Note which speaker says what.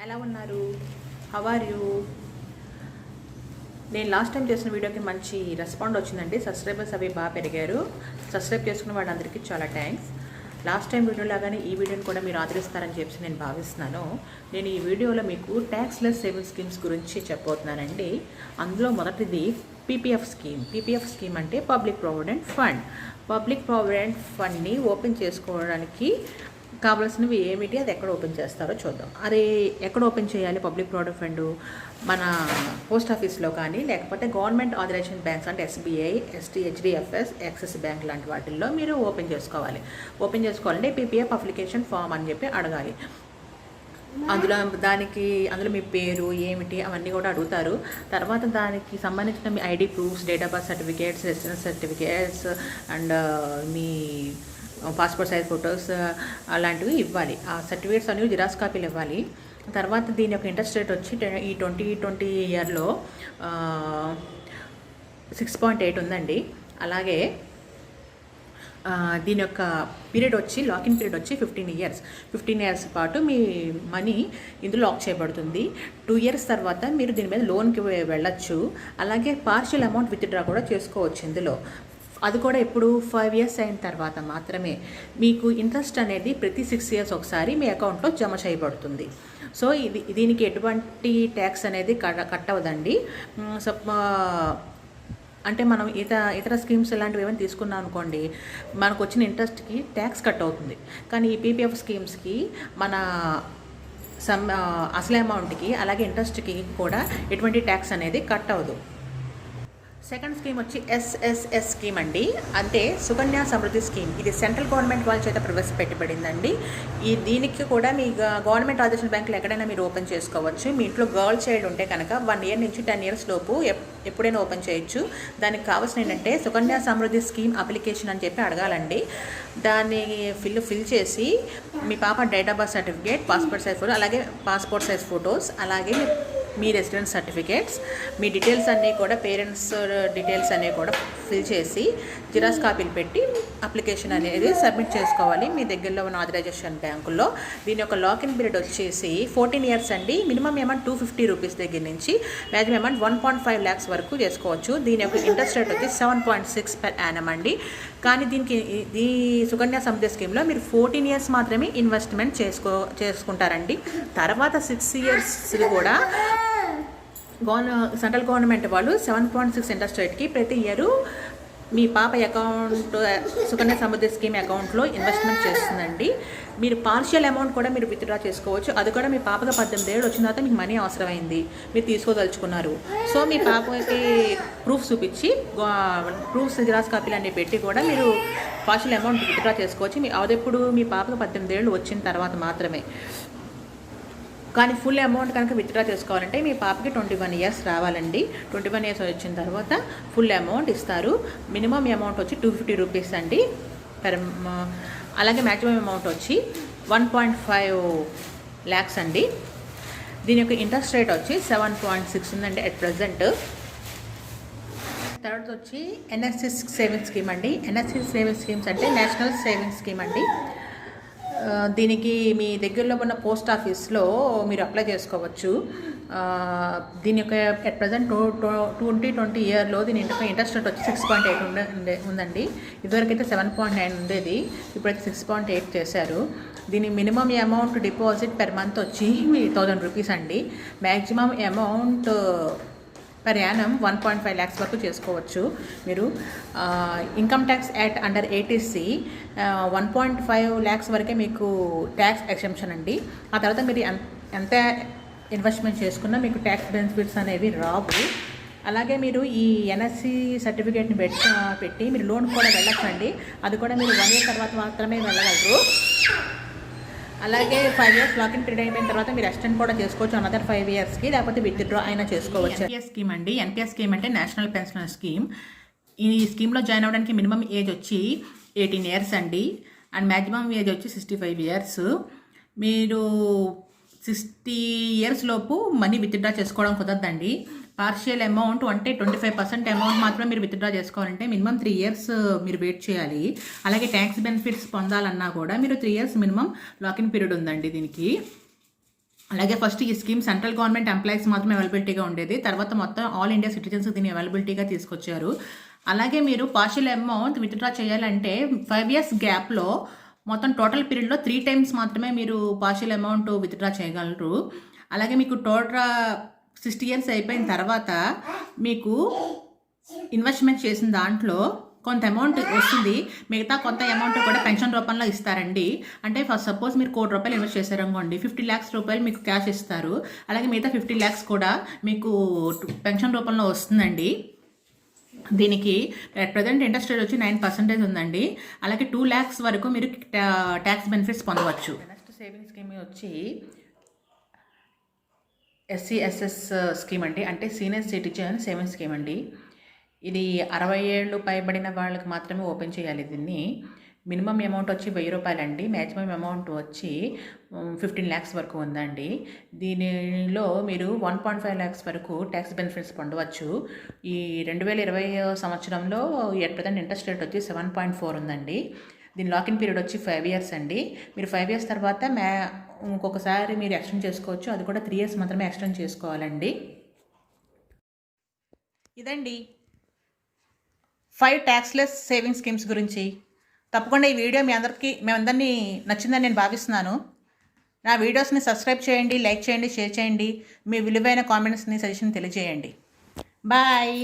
Speaker 1: ఎలా ఉన్నారు? How are you? నేను లాస్ట్ టైం చేసిన వీడియోకి మంచి రెస్పాండ్ వచ్చిందండి. సబ్స్క్రైబర్స్ అవి బాగా పెరిగారు. సబ్స్క్రైబ్ చేసుకున్న వాళ్ళందరికీ చాలా థ్యాంక్స్. లాస్ట్ టైం వీడియో లాగానే ఈ వీడియోని కూడా మీరు ఆదరిస్తారని చెప్పి నేను భావిస్తున్నాను. నేను ఈ వీడియోలో మీకు ట్యాక్స్లెస్ సేవింగ్ స్కీమ్స్ గురించి చెప్పబోతున్నానండి. అందులో మొదటిది పీపీఎఫ్ స్కీమ్. పీపీఎఫ్ స్కీమ్ అంటే public provident fund. Public provident ఫండ్ని ఓపెన్ చేసుకోవడానికి కావాల్సినవి ఏమిటి, అది ఎక్కడ ఓపెన్ చేస్తారో చూద్దాం. అది ఎక్కడ ఓపెన్ చేయాలి? పబ్లిక్ ప్రావిడెంట్ ఫండ్ మన పోస్ట్ ఆఫీస్లో కానీ లేకపోతే గవర్నమెంట్ ఆథరైజేషన్ బ్యాంక్స్ అంటే ఎస్బీఐ, హెచ్డిఎఫ్ఎస్, యాక్సిస్ బ్యాంక్ లాంటి వాటిల్లో మీరు ఓపెన్ చేసుకోవాలి. ఓపెన్ చేసుకోవాలంటే పీపీఎఫ్ అప్లికేషన్ ఫామ్ అని చెప్పి అడగాలి. అందులో మీ పేరు ఏమిటి అవన్నీ కూడా అడుగుతారు. తర్వాత దానికి సంబంధించిన మీ ID proofs, date of birth certificates, residence certificates and మీ పాస్పోర్ట్ సైజ్ ఫొటోస్ అలాంటివి ఇవ్వాలి. ఆ సర్టిఫికేట్స్ అనేవి జిరాక్స్ కాపీలు ఇవ్వాలి. తర్వాత దీని యొక్క ఇంట్రెస్ట్ రేట్ వచ్చి ఈ 2020 ఇయర్లో 6.8 ఉందండి. అలాగే దీని యొక్క పీరియడ్ వచ్చి లాకిన్ పీరియడ్ వచ్చి 15 ఇయర్స్ పాటు మీ మనీ ఇందులో లాక్ చేయబడుతుంది. 2 ఇయర్స్ తర్వాత మీరు దీని మీద లోన్కి వెళ్ళచ్చు. అలాగే పార్షియల్ అమౌంట్ విత్డ్రా కూడా చేసుకోవచ్చు ఇందులో. అది కూడా ఇప్పుడు 5 ఇయర్స్ అయిన తర్వాత మాత్రమే. మీకు ఇంట్రెస్ట్ అనేది ప్రతి 6 ఇయర్స్ ఒకసారి మీ అకౌంట్లో జమ చేయబడుతుంది. సో దీనికి ఎటువంటి ట్యాక్స్ అనేది కట్టవదండి. సో అంటే మనం ఇతర స్కీమ్స్ ఇలాంటివి ఏమైనా తీసుకున్నాం అనుకోండి, మనకు వచ్చిన ఇంట్రెస్ట్కి ట్యాక్స్ కట్ అవుతుంది. కానీ ఈ పీపీఎఫ్ స్కీమ్స్కి మన అసలు అమౌంట్కి అలాగే ఇంట్రెస్ట్కి కూడా ఎటువంటి ట్యాక్స్ అనేది కట్ అవ్వదు. సెకండ్ స్కీమ్ వచ్చి ఎస్ఎస్ఎస్ స్కీమ్ అండి, అంటే సుకన్య సమృద్ధి స్కీమ్. ఇది సెంట్రల్ గవర్నమెంట్ వాళ్ళ చేత ప్రవేశపెట్టబడిందండి. దీనికి కూడా మీ గవర్నమెంట్ ఆథరైజేషన్ బ్యాంకులు ఎక్కడైనా మీరు ఓపెన్ చేసుకోవచ్చు. మీ ఇంట్లో గర్ల్ చైల్డ్ ఉంటే కనుక 1 ఇయర్ నుంచి 10 ఇయర్స్ లోపు ఎప్పుడైనా ఓపెన్ చేయొచ్చు. దానికి కావాల్సిన ఏంటంటే సుకన్య సమృద్ధి స్కీమ్ అప్లికేషన్ అని చెప్పి అడగాలండి. దాన్ని ఫిల్ చేసి మీ పాప date of birth certificate, passport size photo, అలాగే పాస్పోర్ట్ సైజ్ ఫొటోస్, అలాగే మీ రెసిడెన్స్ సర్టిఫికేట్స్, మీ డీటెయిల్స్ అన్నీ కూడా పేరెంట్స్ డీటెయిల్స్ అనేవి కూడా ఫిల్ చేసి జిరాక్స్ కాపీలు పెట్టి అప్లికేషన్ అనేది సబ్మిట్ చేసుకోవాలి మీ దగ్గరలో ఉన్న ఆథరైజేషన్ బ్యాంకుల్లో. దీని యొక్క లాకిన్ పీరియడ్ వచ్చేసి 14 ఇయర్స్ అండి. మినిమం అమౌంట్ 250 రూపీస్ దగ్గర నుంచి మ్యాక్సిమం అమౌంట్ 1.5 lakhs వరకు చేసుకోవచ్చు. దీని యొక్క ఇంట్రెస్ట్ రేట్ వచ్చి 7.6 per annum అండి. కానీ ఈ సుకన్య సమృద్ధి స్కీమ్లో మీరు 14 ఇయర్స్ మాత్రమే ఇన్వెస్ట్మెంట్ చేసుకుంటారండి. తర్వాత 6 ఇయర్స్ కూడా సెంట్రల్ గవర్నమెంట్ వాళ్ళు 7.6 ఇంట్రెస్ట్ రేట్కి ప్రతి ఇయర్ మీ పాప అకౌంట్ సుకన్య సమృద్ధి స్కీమ్ అకౌంట్లో ఇన్వెస్ట్మెంట్ చేస్తుందండి. మీరు పార్షియల్ అమౌంట్ కూడా మీరు విత్డ్రా చేసుకోవచ్చు. అది కూడా మీ పాపగా 18 ఏళ్ళు వచ్చిన తర్వాత మీకు మనీ అవసరమైంది, మీరు తీసుకోదలుచుకున్నారు. సో మీ పాపకి ప్రూఫ్ చూపించి ప్రూఫ్స్ జిరాక్స్ కాపీలు అన్నీ పెట్టి కూడా మీరు పార్షియల్ అమౌంట్ విత్డ్రా చేసుకోవచ్చు. అదెప్పుడు మీ పాపకు 18 ఏళ్ళు వచ్చిన తర్వాత మాత్రమే. కానీ ఫుల్ అమౌంట్ కనుక విత్డ్రా చేసుకోవాలంటే మీ పాపకి 21 ఇయర్స్ రావాలండి. 21 ఇయర్స్ వచ్చిన తర్వాత ఫుల్ అమౌంట్ ఇస్తారు. మినిమం అమౌంట్ వచ్చి 250 రూపీస్ అండి. అలాగే మ్యాక్సిమం అమౌంట్ వచ్చి 1.5 lakhs అండి. దీని యొక్క ఇంట్రెస్ట్ రేట్ వచ్చి 7.6 ఉందండి అట్ ప్రజెంట్. తర్వాత వచ్చి ఎన్ఎస్సి సేవింగ్స్ స్కీమ్ అండి. ఎన్ఎస్సి సేవింగ్స్ స్కీమ్స్ అంటే నేషనల్ సేవింగ్స్ స్కీమ్ అండి. దీనికి మీ దగ్గరలో ఉన్న పోస్ట్ ఆఫీస్లో మీరు అప్లై చేసుకోవచ్చు. దీని యొక్క అట్ ప్రజెంట్ 2020 ఇయర్లో దీని ఇంట్రెస్ట్ రేట్ వచ్చి 6.8 ఉందండి. ఇదివరకైతే 7.9 ఉండేది, ఇప్పుడైతే 6.8 చేశారు. దీని minimum amount deposit per month వచ్చి 1000 రూపీస్ అండి. Maximum amount per annum 1.5 lakhs వరకు చేసుకోవచ్చు. మీరు income tax act under 80C 1.5 lakhs వరకే మీకు ట్యాక్స్ ఎగ్జంప్షన్ అండి. ఆ తర్వాత మీరు ఎంత ఇన్వెస్ట్మెంట్ చేసుకున్నా మీకు ట్యాక్స్ బెనిఫిట్స్ అనేవి రావు. అలాగే మీరు ఈ ఎన్ఎస్సి సర్టిఫికేట్ని పెట్టి మీరు లోన్ కూడా వెళ్ళొచ్చండి. అది కూడా మీరు 1 year తర్వాత మాత్రమే వెళ్ళగలరు. అలాగే 5 ఇయర్స్ లాకిన్ పీరియడ్ అయిపోయిన తర్వాత మీరు ఎక్స్టెండ్ కూడా చేసుకోవచ్చు అనదర్ 5 ఇయర్స్కి, లేకపోతే విత్డ్రా అయినా చేసుకోవచ్చు. ఎన్పిఎస్ స్కీమ్ అండి. ఎన్పిఎస్ స్కీమ్ అంటే నేషనల్ పెన్షన్ స్కీమ్. ఈ స్కీమ్లో జాయిన్ అవ్వడానికి మినిమం ఏజ్ వచ్చి 18 ఇయర్స్ అండి. అండ్ మ్యాక్సిమం ఏజ్ వచ్చి 65 ఇయర్స్. మీరు 60 ఇయర్స్ లోపు మనీ విత్డ్రా చేసుకోవడం కుదరదండి. పార్షియల్ అమౌంట్ అంటే 25% అమౌంట్ మాత్రమే మీరు విత్డ్రా చేసుకోవాలంటే మినిమం 3 ఇయర్స్ మీరు వెయిట్ చేయాలి. అలాగే ట్యాక్స్ బెనిఫిట్స్ పొందాలన్నా కూడా మీరు 3 ఇయర్స్ మినిమం లాకిన్ పీరియడ్ ఉందండి దీనికి. అలాగే ఫస్ట్ ఈ స్కీమ్ సెంట్రల్ గవర్నమెంట్ ఎంప్లాయీస్ మాత్రమే అవైలబిలిటీగా ఉండేది. తర్వాత మొత్తం ఆల్ ఇండియా సిటిజన్స్ దీన్ని అవైలబిలిటీగా తీసుకొచ్చారు. అలాగే మీరు పార్షియల్ అమౌంట్ విత్డ్రా చేయాలంటే 5 years గ్యాప్లో మొత్తం టోటల్ పీరియడ్లో 3 times మాత్రమే మీరు పార్షియల్ అమౌంట్ విత్డ్రా చేయగలరు. అలాగే మీకు టోటల్ 60 years అయిపోయిన తర్వాత మీకు ఇన్వెస్ట్మెంట్ చేసిన దాంట్లో కొంత అమౌంట్ వస్తుంది. మిగతా కొంత అమౌంట్ కూడా పెన్షన్ రూపంలో ఇస్తారండి. అంటే ఫస్ట్ సపోజ్ మీరు ₹1,00,00,000 ఇన్వెస్ట్ చేశారనుకోండి, 50 lakhs రూపాయలు మీకు క్యాష్ ఇస్తారు. అలాగే మిగతా 50 lakhs కూడా మీకు పెన్షన్ రూపంలో వస్తుందండి. దీనికి ప్రజెంట్ ఇంట్రెస్ట్ రేట్ వచ్చి 9% ఉందండి. అలాగే 2 lakhs వరకు మీరు ట్యాక్స్ బెనిఫిట్స్ పొందవచ్చు. నెక్స్ట్ సేవింగ్ స్కీమ్ వచ్చి SCSS స్కీమ్ అండి, అంటే సీనియర్ సిటిజన్ సేవింగ్ స్కీమ్ అండి. ఇది 60 ఏళ్ళు పైబడిన వాళ్ళకి మాత్రమే ఓపెన్ చేయాలి. దీన్ని మినిమం అమౌంట్ వచ్చి ₹1000 అండి. మ్యాక్సిమం అమౌంట్ వచ్చి 15 lakhs వరకు ఉందండి. దీనిలో మీరు 1.5 lakhs వరకు ట్యాక్స్ బెనిఫిట్స్ పొందవచ్చు. ఈ 2020 సంవత్సరంలో ఎట్ ప్రజెంట్ ఇంట్రెస్ట్ రేట్ వచ్చి 7.4 ఉందండి. దీని లాకిన్ పీరియడ్ వచ్చి 5 years అండి. మీరు 5 years తర్వాత ఇంకొకసారి మీరు ఎక్స్టెండ్ చేసుకోవచ్చు. అది కూడా 3 years మాత్రమే ఎక్స్టెండ్ చేసుకోవాలండి. ఇదండి 5 ట్యాక్స్లెస్ సేవింగ్ స్కీమ్స్ గురించి. తప్పకుండా ఈ వీడియో మేమందరినీ నచ్చిందని నేను భావిస్తున్నాను. నా వీడియోస్ని సబ్స్క్రైబ్ చేయండి, లైక్ చేయండి, షేర్ చేయండి. మీ విలువైన కామెంట్స్ని, సజెషన్ తెలియజేయండి. బాయ్.